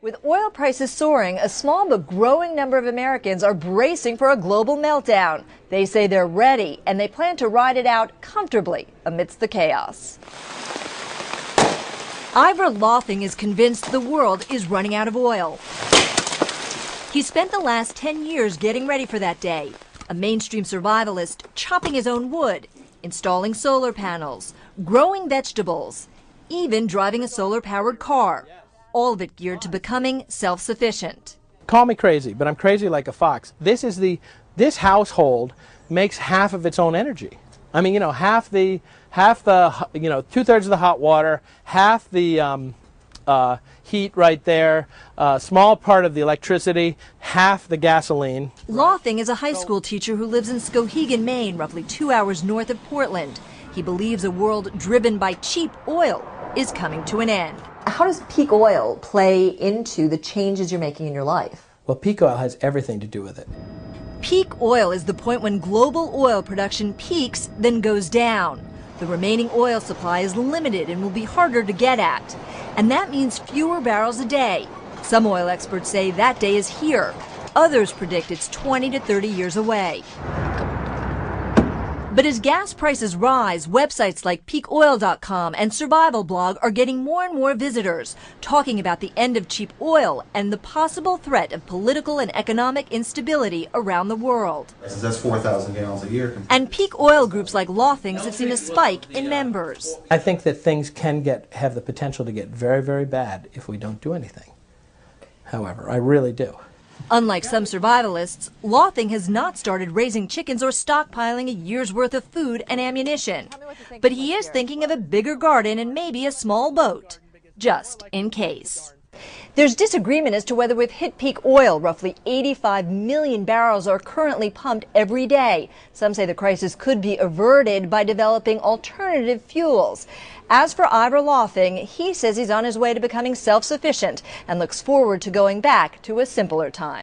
With oil prices soaring, a small but growing number of Americans are bracing for a global meltdown. They say they're ready, and they plan to ride it out comfortably amidst the chaos. Ivor Lothing is convinced the world is running out of oil. He spent the last 10 years getting ready for that day. A mainstream survivalist, chopping his own wood, installing solar panels, growing vegetables, even driving a solar-powered car. All of it geared to becoming self-sufficient. Call me crazy, but I'm crazy like a fox. This household makes half of its own energy. I mean, half the 2/3 of the hot water, half the heat right there, small part of the electricity, half the gasoline. Lothing is a high school teacher who lives in Skowhegan, Maine, roughly 2 hours north of Portland. He believes a world driven by cheap oil is coming to an end. How does peak oil play into the changes you're making in your life? Well, peak oil has everything to do with it. Peak oil is the point when global oil production peaks, then goes down. The remaining oil supply is limited and will be harder to get at. And that means fewer barrels a day. Some oil experts say that day is here. Others predict it's 20 to 30 years away. But as gas prices rise, websites like peakoil.com and Survival Blog are getting more and more visitors, talking about the end of cheap oil and the possible threat of political and economic instability around the world. That's 4,000 gallons a year. And peak oil groups like Lothing's have seen a spike in members. I think that things can have the potential to get very, very bad if we don't do anything. However, I really do. Unlike some survivalists, Lothing has not started raising chickens or stockpiling a year's worth of food and ammunition. But he is thinking of a bigger garden and maybe a small boat, just in case. There's disagreement as to whether we've hit peak oil. Roughly 85 million barrels are currently pumped every day. Some say the crisis could be averted by developing alternative fuels. As for Ivor Lothing, he says he's on his way to becoming self-sufficient and looks forward to going back to a simpler time.